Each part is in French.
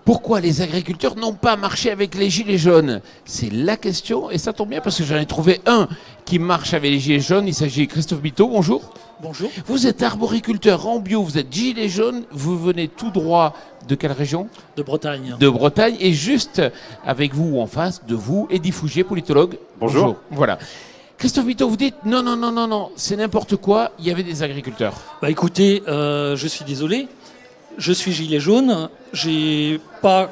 Pourquoi les agriculteurs n'ont pas marché avec les gilets jaunes? C'est la question, et ça tombe bien parce que j'en ai trouvé un qui marche avec les gilets jaunes. Il s'agit de Christophe Biteau. Bonjour. Bonjour. Vous êtes arboriculteur en bio, vous êtes gilet jaune, vous venez tout droit de quelle région? De Bretagne. De Bretagne, et juste avec vous ou en face de vous, Eddy Fougier, politologue. Bonjour. Voilà. Christophe Biteau, vous dites non, c'est n'importe quoi, il y avait des agriculteurs. Bah écoutez, je suis désolé, je suis gilet jaune, j'ai pas,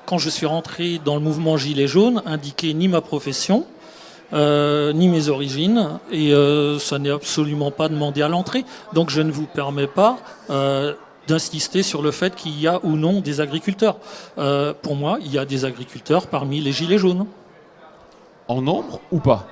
quand je suis rentré dans le mouvement gilet jaune, indiqué ni ma profession, ni mes origines, et ça n'est absolument pas demandé à l'entrée, donc je ne vous permets pas d'insister sur le fait qu'il y a ou non des agriculteurs. Pour moi, il y a des agriculteurs parmi les gilets jaunes. En nombre ou pas?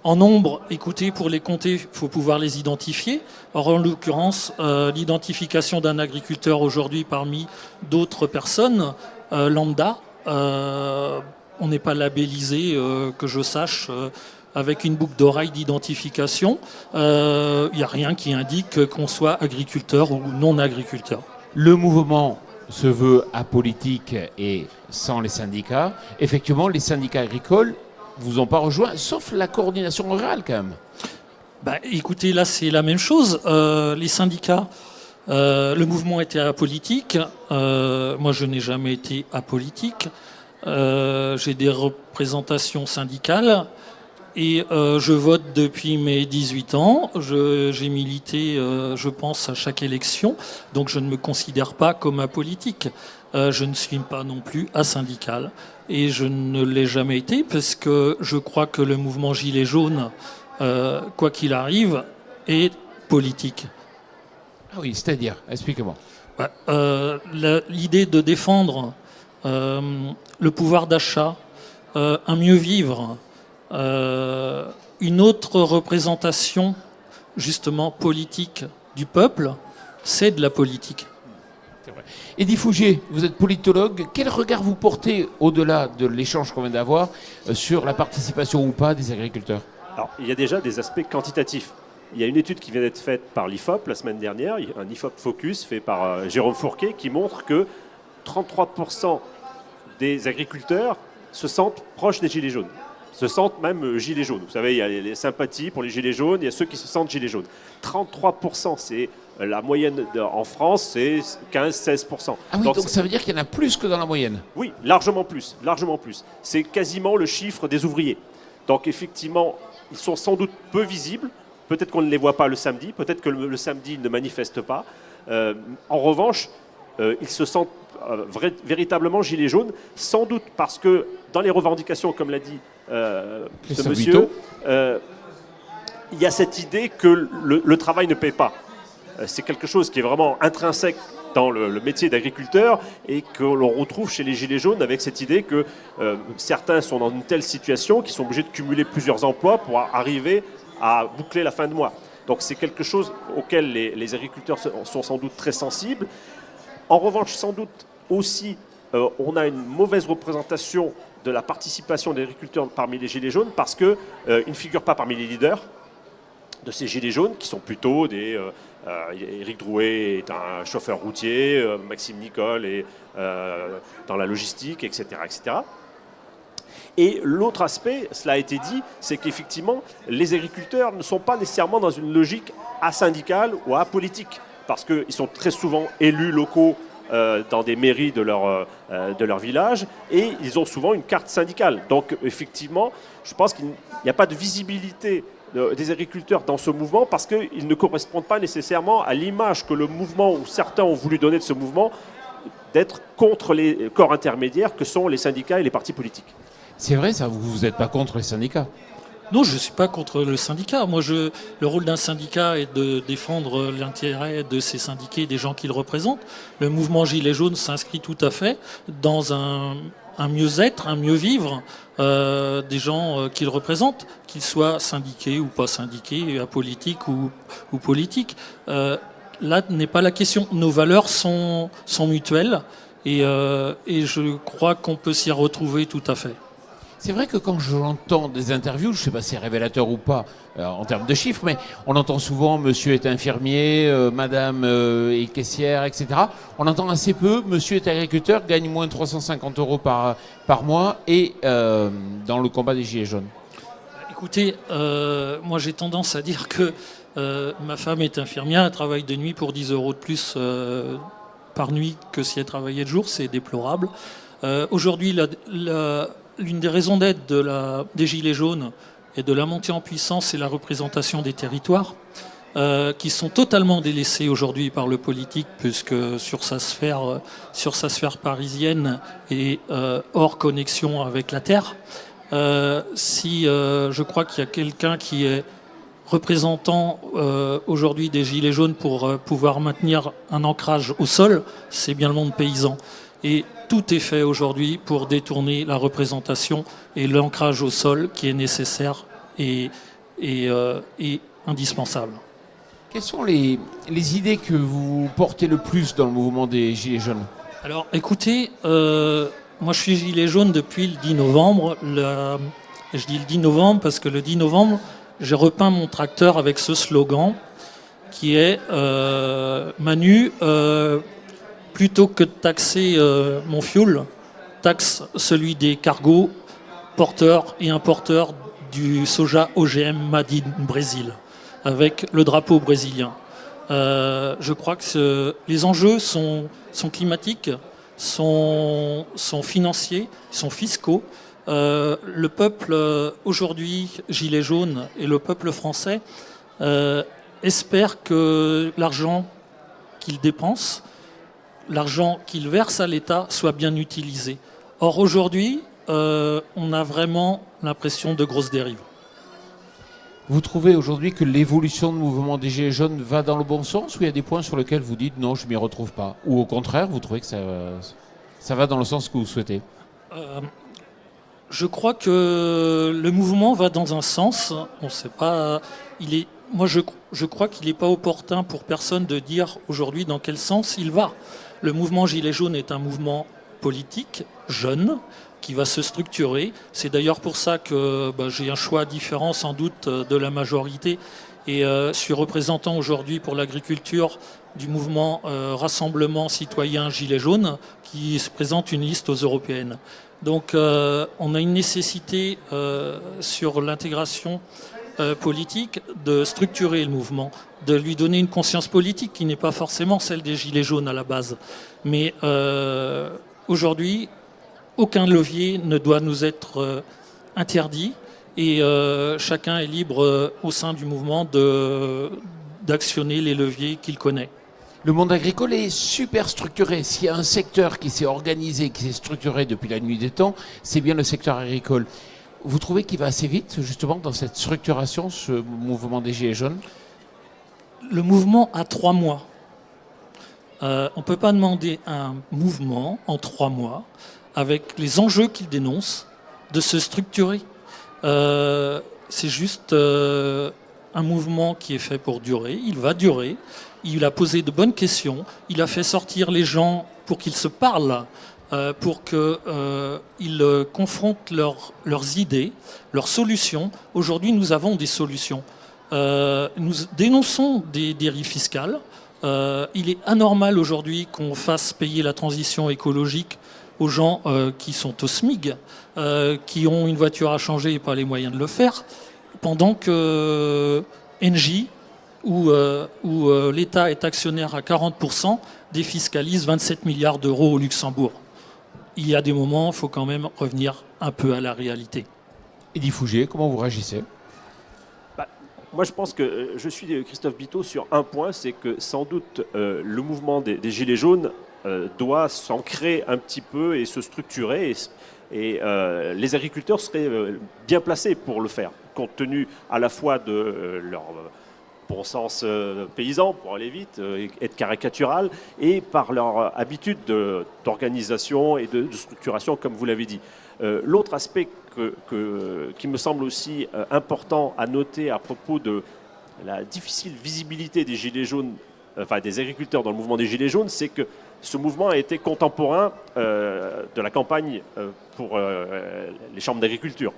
En nombre, écoutez, pour les compter, il faut pouvoir les identifier. Or, en l'occurrence, l'identification d'un agriculteur aujourd'hui parmi d'autres personnes, lambda, on n'est pas labellisé, que je sache, avec une boucle d'oreille d'identification. Il n'y a rien qui indique qu'on soit agriculteur ou non agriculteur. Le mouvement se veut apolitique et sans les syndicats. Effectivement, les syndicats agricoles vous ont pas rejoint, sauf la coordination rurale quand même. Bah, écoutez, là c'est la même chose. Les syndicats, le mouvement était apolitique. Moi, je n'ai jamais été apolitique. J'ai des représentations syndicales et je vote depuis mes 18 ans. J'ai milité, je pense, à chaque élection. Donc, je ne me considère pas comme apolitique. Je ne suis pas non plus asyndical. Et je ne l'ai jamais été parce que je crois que le mouvement Gilets jaunes, quoi qu'il arrive, est politique. Ah oui, c'est-à-dire, expliquez-moi. L'idée de défendre le pouvoir d'achat, un mieux vivre, une autre représentation justement politique du peuple, c'est de la politique. Eddy Fougier, vous êtes politologue. Quel regard vous portez, au-delà de l'échange qu'on vient d'avoir, sur la participation ou pas des agriculteurs? Alors, il y a déjà des aspects quantitatifs. Il y a une étude qui vient d'être faite par l'IFOP la semaine dernière, un IFOP Focus fait par Jérôme Fourquet, qui montre que 33% des agriculteurs se sentent proches des gilets jaunes. Se sentent même gilets jaunes. Vous savez, il y a les sympathies pour les gilets jaunes, il y a ceux qui se sentent gilets jaunes. 33%, c'est la moyenne en France, c'est 15-16%. Ah oui, donc ça veut dire qu'il y en a plus que dans la moyenne? Oui, largement plus, largement plus. C'est quasiment le chiffre des ouvriers. Donc effectivement, ils sont sans doute peu visibles. Peut-être qu'on ne les voit pas le samedi, peut-être que le samedi, ils ne manifestent pas. En revanche, ils se sentent véritablement gilets jaunes, sans doute parce que dans les revendications, comme l'a dit ce monsieur, il y a cette idée que le travail ne paie pas. C'est quelque chose qui est vraiment intrinsèque dans le métier d'agriculteur et que l'on retrouve chez les gilets jaunes avec cette idée que certains sont dans une telle situation qu'ils sont obligés de cumuler plusieurs emplois pour arriver à boucler la fin de mois. Donc c'est quelque chose auquel les agriculteurs sont sans doute très sensibles. En revanche, sans doute aussi, on a une mauvaise représentation de la participation des agriculteurs parmi les gilets jaunes parce qu'ils ne figurent pas parmi les leaders de ces gilets jaunes qui sont plutôt des... Éric Drouet est un chauffeur routier, Maxime Nicole est dans la logistique, etc. etc. Et l'autre aspect, cela a été dit, c'est qu'effectivement, les agriculteurs ne sont pas nécessairement dans une logique asyndicale ou apolitique, parce qu'ils sont très souvent élus locaux dans des mairies de leur village, et ils ont souvent une carte syndicale. Donc effectivement, je pense qu'il n'y a pas de visibilité des agriculteurs dans ce mouvement parce qu'ils ne correspondent pas nécessairement à l'image que le mouvement, ou certains ont voulu donner de ce mouvement, d'être contre les corps intermédiaires que sont les syndicats et les partis politiques. C'est vrai ça, vous n'êtes pas contre les syndicats? Non, je ne suis pas contre le syndicat. Moi, le rôle d'un syndicat est de défendre l'intérêt de ces syndiqués et des gens qu'ils représentent. Le mouvement Gilets jaunes s'inscrit tout à fait dans un mieux-être, un mieux-vivre des gens qu'ils représentent, qu'ils soient syndiqués ou pas syndiqués, apolitiques ou politiques. Là n'est pas la question. Nos valeurs sont mutuelles et je crois qu'on peut s'y retrouver tout à fait. C'est vrai que quand j'entends des interviews, je ne sais pas si c'est révélateur ou pas en termes de chiffres, mais on entend souvent monsieur est infirmier, madame est caissière, etc. On entend assez peu monsieur est agriculteur, gagne moins de 350 euros par mois et dans le combat des Gilets jaunes. Écoutez, moi j'ai tendance à dire que ma femme est infirmière, elle travaille de nuit pour 10 euros de plus par nuit que si elle travaillait de jour, c'est déplorable. Aujourd'hui, l'une des raisons d'être des Gilets jaunes et de la montée en puissance, c'est la représentation des territoires, qui sont totalement délaissés aujourd'hui par le politique, puisque sur sa sphère parisienne et hors connexion avec la terre. Je crois qu'il y a quelqu'un qui est représentant aujourd'hui des Gilets jaunes pour pouvoir maintenir un ancrage au sol, c'est bien le monde paysan. Et tout est fait aujourd'hui pour détourner la représentation et l'ancrage au sol qui est nécessaire et indispensable. Quelles sont les idées que vous portez le plus dans le mouvement des Gilets jaunes? Alors écoutez, moi je suis Gilet jaune depuis le 10 novembre. Je dis le 10 novembre parce que le 10 novembre, j'ai repeint mon tracteur avec ce slogan qui est Manu, plutôt que de taxer mon fioul, taxe celui des cargos porteurs et importeurs du soja OGM Made in Brésil, avec le drapeau brésilien. Je crois que les enjeux sont climatiques, sont financiers, sont fiscaux. Le peuple aujourd'hui, Gilets jaunes, et le peuple français espère que l'argent qu'il dépense, l'argent qu'il verse à l'État soit bien utilisé. Or aujourd'hui, on a vraiment l'impression de grosses dérives. Vous trouvez aujourd'hui que l'évolution du mouvement des Gilets jaunes va dans le bon sens, ou il y a des points sur lesquels vous dites non, je ne m'y retrouve pas? Ou au contraire, vous trouvez que ça va dans le sens que vous souhaitez? Je crois que le mouvement va dans un sens. On ne sait pas. Moi, je crois qu'il n'est pas opportun pour personne de dire aujourd'hui dans quel sens il va. Le mouvement Gilets jaunes est un mouvement politique, jeune, qui va se structurer. C'est d'ailleurs pour ça que j'ai un choix différent sans doute de la majorité et suis représentant aujourd'hui pour l'agriculture du mouvement Rassemblement citoyen Gilets jaunes qui se présente une liste aux européennes. Donc on a une nécessité sur l'intégration politique de structurer le mouvement, de lui donner une conscience politique qui n'est pas forcément celle des Gilets jaunes à la base. Mais aujourd'hui, aucun levier ne doit nous être interdit et chacun est libre au sein du mouvement d'actionner les leviers qu'il connaît. Le monde agricole est super structuré. S'il y a un secteur qui s'est organisé, qui s'est structuré depuis la nuit des temps, c'est bien le secteur agricole. Vous trouvez qu'il va assez vite, justement, dans cette structuration, ce mouvement des Gilets jaunes? Le mouvement a 3 mois. On ne peut pas demander à un mouvement en 3 mois, avec les enjeux qu'il dénonce, de se structurer. C'est juste un mouvement qui est fait pour durer. Il va durer. Il a posé de bonnes questions. Il a fait sortir les gens pour qu'ils se parlent, pour qu'ils confrontent leurs idées, leurs solutions. Aujourd'hui, nous avons des solutions. Nous dénonçons des dérives fiscales. Il est anormal aujourd'hui qu'on fasse payer la transition écologique aux gens qui sont au SMIC, qui ont une voiture à changer et pas les moyens de le faire, pendant que Engie, où l'État est actionnaire à 40%, défiscalise 27 milliards d'euros au Luxembourg. Il y a des moments, il faut quand même revenir un peu à la réalité. Eddy Fougier, comment vous réagissez? Moi, je pense que je suis Christophe Biteau sur un point, c'est que sans doute le mouvement des Gilets jaunes doit s'ancrer un petit peu et se structurer. Et les agriculteurs seraient bien placés pour le faire, compte tenu à la fois de leur bon sens paysan, pour aller vite, être caricatural, et par leur habitude d'organisation et de structuration, comme vous l'avez dit. L'autre aspect qui me semble aussi important à noter à propos de la difficile visibilité des Gilets jaunes, enfin des agriculteurs dans le mouvement des Gilets jaunes, c'est que ce mouvement a été contemporain de la campagne pour les chambres d'agriculture.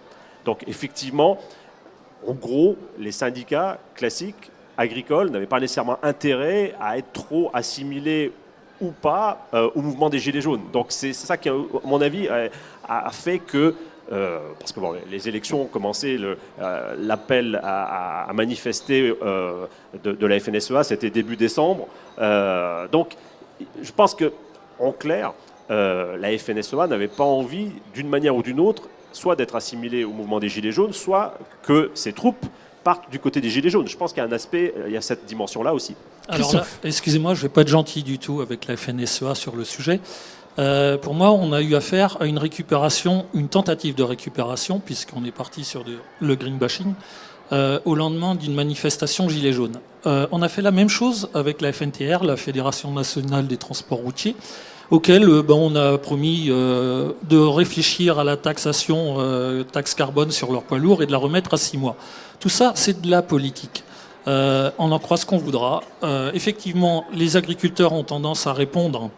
Donc effectivement, en gros, les syndicats classiques agricoles n'avaient pas nécessairement intérêt à être trop assimilés ou pas au mouvement des Gilets jaunes. Donc c'est ça qui, à mon avis, a fait que, parce que bon, les élections ont commencé, l'appel à manifester de la FNSEA, c'était début décembre. Donc je pense qu'en clair, la FNSEA n'avait pas envie, d'une manière ou d'une autre, soit d'être assimilée au mouvement des Gilets jaunes, soit que ses troupes partent du côté des Gilets jaunes. Je pense qu'il y a un aspect, il y a cette dimension-là aussi. Alors là, excusez-moi, je ne vais pas être gentil du tout avec la FNSEA sur le sujet. Pour moi, on a eu affaire à une récupération, une tentative de récupération, puisqu'on est parti sur le greenbashing, au lendemain d'une manifestation Gilets jaunes. On a fait la même chose avec la FNTR, la Fédération nationale des transports routiers, auquel on a promis de réfléchir à la taxation, taxe carbone sur leurs poids lourds et de la remettre à 6 mois. Tout ça, c'est de la politique. On en croit ce qu'on voudra. Effectivement, les agriculteurs ont tendance à répondre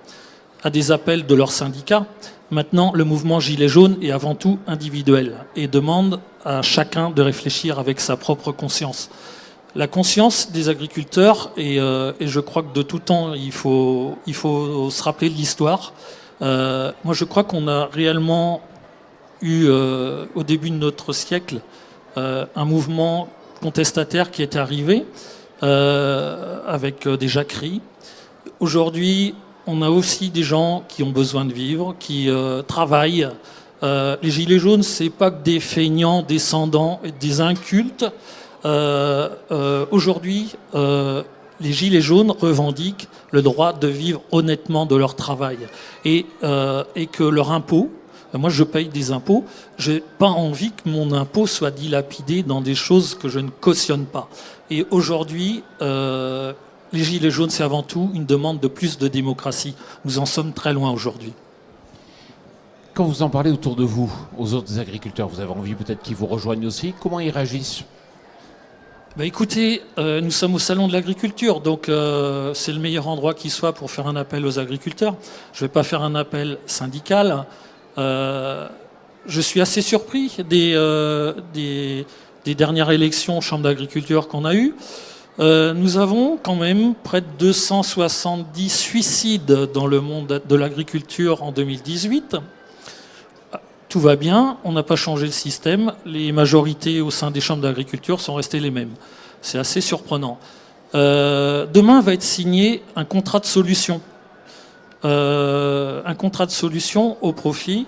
à des appels de leurs syndicats. Maintenant, le mouvement Gilets jaunes est avant tout individuel et demande à chacun de réfléchir avec sa propre conscience. La conscience des agriculteurs, et je crois que de tout temps, il faut se rappeler de l'histoire. Moi, je crois qu'on a réellement eu, au début de notre siècle, un mouvement contestataire qui est arrivé avec des jacqueries. Aujourd'hui, on a aussi des gens qui ont besoin de vivre, qui travaillent. Les Gilets jaunes, c'est pas que des feignants, descendants, des incultes. Aujourd'hui, les Gilets jaunes revendiquent le droit de vivre honnêtement de leur travail et que leur impôt, moi je paye des impôts, j'ai pas envie que mon impôt soit dilapidé dans des choses que je ne cautionne pas. Et aujourd'hui, les Gilets jaunes, c'est avant tout une demande de plus de démocratie. Nous en sommes très loin aujourd'hui. Quand vous en parlez autour de vous, aux autres agriculteurs, vous avez envie peut-être qu'ils vous rejoignent aussi. Comment ils réagissent ? Écoutez, nous sommes au Salon de l'Agriculture, donc c'est le meilleur endroit qui soit pour faire un appel aux agriculteurs. Je ne vais pas faire un appel syndical. Je suis assez surpris des dernières élections Chambre d'agriculture qu'on a eues. Nous avons quand même près de 270 suicides dans le monde de l'agriculture en 2018. Tout va bien, on n'a pas changé le système, les majorités au sein des chambres d'agriculture sont restées les mêmes. C'est assez surprenant. Demain va être signé un contrat de solution. Un contrat de solution au profit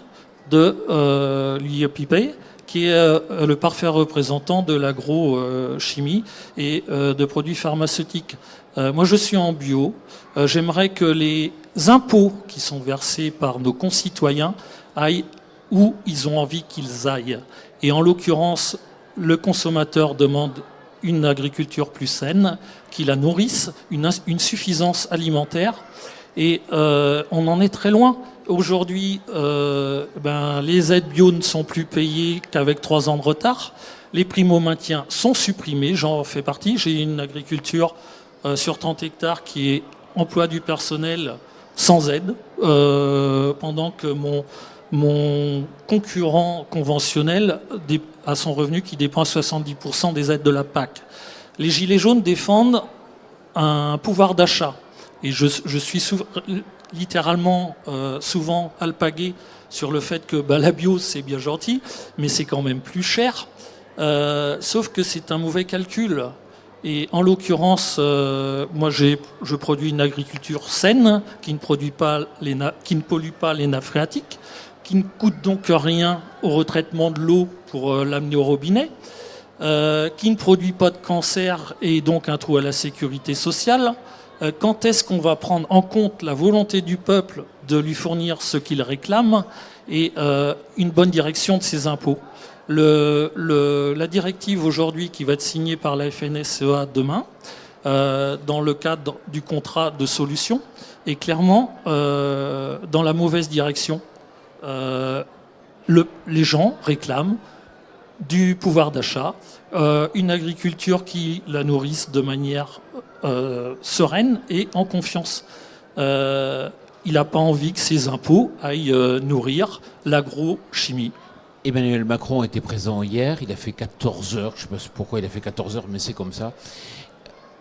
de l'IEPP, qui est le parfait représentant de l'agrochimie et de produits pharmaceutiques. Moi, je suis en bio. J'aimerais que les impôts qui sont versés par nos concitoyens aillent où ils ont envie qu'ils aillent. Et en l'occurrence, le consommateur demande une agriculture plus saine, qui la nourrisse, une suffisance alimentaire. Et on en est très loin. Aujourd'hui, les aides bio ne sont plus payées qu'avec 3 ans de retard. Les primo-maintiens sont supprimés, j'en fais partie. J'ai une agriculture sur 30 hectares qui emploie du personnel sans aide, pendant que mon concurrent conventionnel a son revenu qui dépend à 70% des aides de la PAC. Les Gilets jaunes défendent un pouvoir d'achat. Et je suis littéralement souvent alpagué sur le fait que la bio, c'est bien gentil, mais c'est quand même plus cher. Sauf que c'est un mauvais calcul. Et en l'occurrence, moi, je produis une agriculture saine qui ne pollue pas les nappes phréatiques, qui ne coûte donc rien au retraitement de l'eau pour l'amener au robinet, qui ne produit pas de cancer et donc un trou à la sécurité sociale. Quand est-ce qu'on va prendre en compte la volonté du peuple de lui fournir ce qu'il réclame et une bonne direction de ses impôts ? La directive aujourd'hui qui va être signée par la FNSEA demain, dans le cadre du contrat de solution, est clairement dans la mauvaise direction. Les gens réclament du pouvoir d'achat, une agriculture qui la nourrisse de manière sereine et en confiance. il n'a pas envie que ses impôts aillent nourrir l'agrochimie. Emmanuel Macron était présent hier, il a fait 14 heures, je ne sais pas pourquoi il a fait 14 heures, mais c'est comme ça.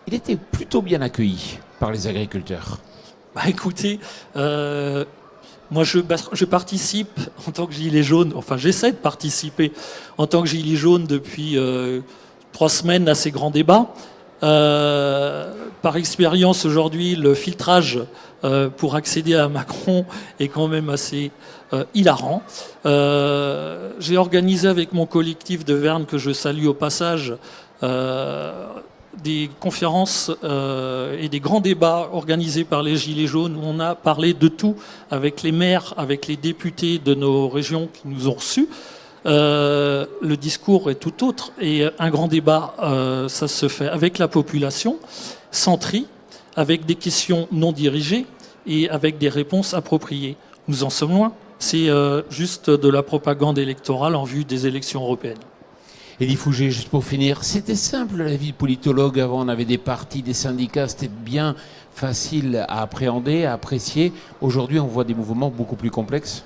Il était plutôt bien accueilli par les agriculteurs. Bah écoutez, moi je participe en tant que gilet jaune, enfin j'essaie de participer en tant que gilet jaune depuis 3 semaines à ces grands débats. Par expérience aujourd'hui, le filtrage pour accéder à Macron est quand même assez hilarant. J'ai organisé avec mon collectif de Verne, que je salue au passage, des conférences et des grands débats organisés par les Gilets jaunes où on a parlé de tout avec les maires, avec les députés de nos régions qui nous ont reçus. Le discours est tout autre et un grand débat, ça se fait avec la population, sans tri, avec des questions non dirigées et avec des réponses appropriées. Nous en sommes loin. C'est juste de la propagande électorale en vue des élections européennes. Élie Fouget, juste pour finir, c'était simple la vie de politologue avant, on avait des partis, des syndicats, c'était bien facile à appréhender, à apprécier. Aujourd'hui, on voit des mouvements beaucoup plus complexes.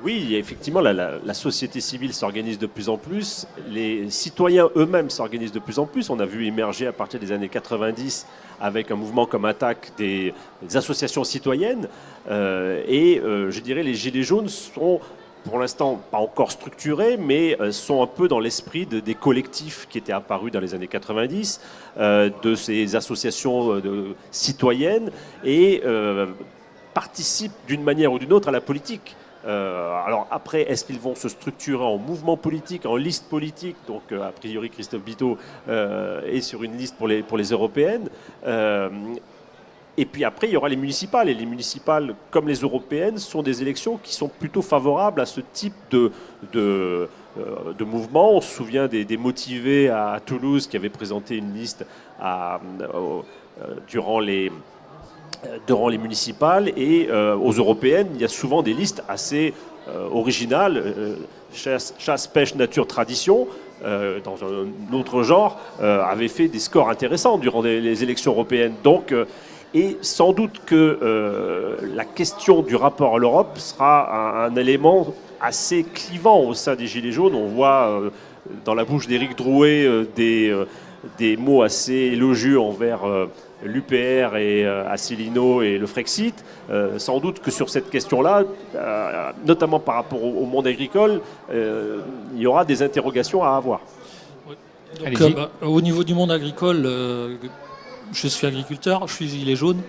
Oui, effectivement, la société civile s'organise de plus en plus, les citoyens eux-mêmes s'organisent de plus en plus. On a vu émerger à partir des années 90 avec un mouvement comme Attaque des associations citoyennes. Je dirais les Gilets jaunes sont pour l'instant pas encore structurés, mais sont un peu dans l'esprit des collectifs qui étaient apparus dans les années 90, de ces associations citoyennes et participent d'une manière ou d'une autre à la politique. Alors après, est-ce qu'ils vont se structurer en mouvement politique, en liste politique? Donc a priori Christophe Biteau est sur une liste pour les européennes. Et puis après, il y aura les municipales. Et les municipales, comme les européennes, sont des élections qui sont plutôt favorables à ce type de mouvement. On se souvient des motivés à Toulouse qui avaient présenté une liste durant les municipales. Et aux européennes, il y a souvent des listes assez originales. Chasse, pêche, nature, tradition, dans un autre genre, avait fait des scores intéressants durant les élections européennes. Donc... Et sans doute que la question du rapport à l'Europe sera un élément assez clivant au sein des Gilets jaunes. On voit dans la bouche d'Éric Drouet des mots assez élogieux envers l'UPR et Asselineau et le Frexit. Sans doute que sur cette question-là, notamment par rapport au monde agricole, il y aura des interrogations à avoir. Donc, au niveau du monde agricole... je suis agriculteur, je suis gilet jaune.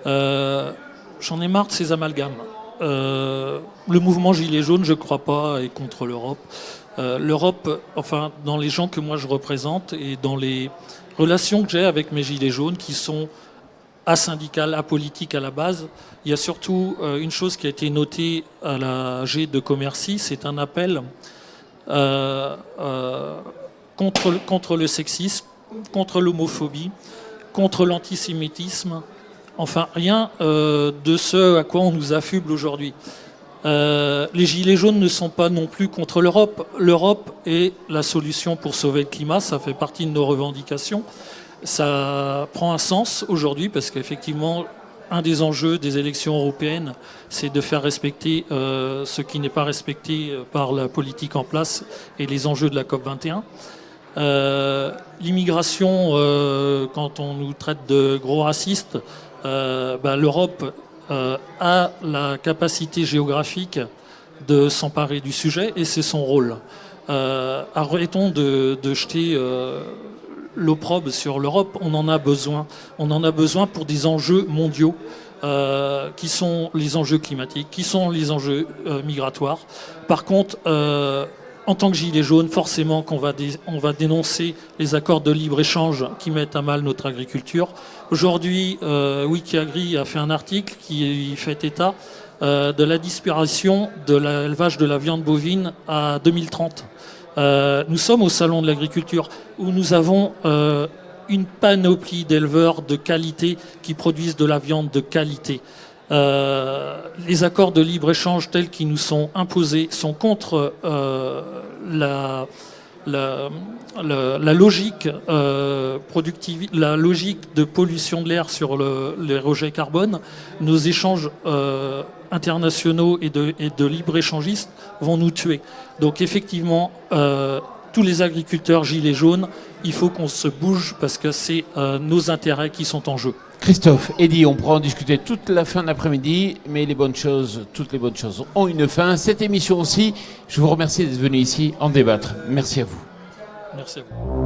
J'en ai marre de ces amalgames. Le mouvement gilet jaune, je ne crois pas, est contre l'Europe. L'Europe, enfin, dans les gens que moi je représente et dans les relations que j'ai avec mes gilets jaunes, qui sont asyndicales, apolitiques à la base, il y a surtout une chose qui a été notée à la G de Commercy, c'est un appel contre le sexisme, contre l'homophobie, contre l'antisémitisme, enfin rien de ce à quoi on nous affuble aujourd'hui. Les Gilets jaunes ne sont pas non plus contre l'Europe. L'Europe est la solution pour sauver le climat, ça fait partie de nos revendications. Ça prend un sens aujourd'hui parce qu'effectivement, un des enjeux des élections européennes, c'est de faire respecter ce qui n'est pas respecté par la politique en place et les enjeux de la COP21. L'immigration, quand on nous traite de gros racistes, l'Europe a la capacité géographique de s'emparer du sujet et c'est son rôle. Arrêtons de jeter l'opprobre sur l'Europe, on en a besoin. On en a besoin pour des enjeux mondiaux qui sont les enjeux climatiques, qui sont les enjeux migratoires. Par contre, en tant que gilet jaune, forcément qu'on va dénoncer les accords de libre-échange qui mettent à mal notre agriculture. Aujourd'hui, Wikiagri a fait un article qui fait état de la disparition de l'élevage de la viande bovine à 2030. Nous sommes au Salon de l'agriculture où nous avons une panoplie d'éleveurs de qualité qui produisent de la viande de qualité. Les accords de libre-échange tels qu'ils nous sont imposés sont contre la logique productive, la logique de pollution de l'air sur les rejets carbone, nos échanges internationaux et de libre-échangistes vont nous tuer. Donc effectivement, tous les agriculteurs gilets jaunes, il faut qu'on se bouge parce que c'est nos intérêts qui sont en jeu. Christophe, Eddy, on pourra en discuter toute la fin d'après-midi, mais toutes les bonnes choses ont une fin. Cette émission aussi, je vous remercie d'être venu ici en débattre. Merci à vous. Merci à vous.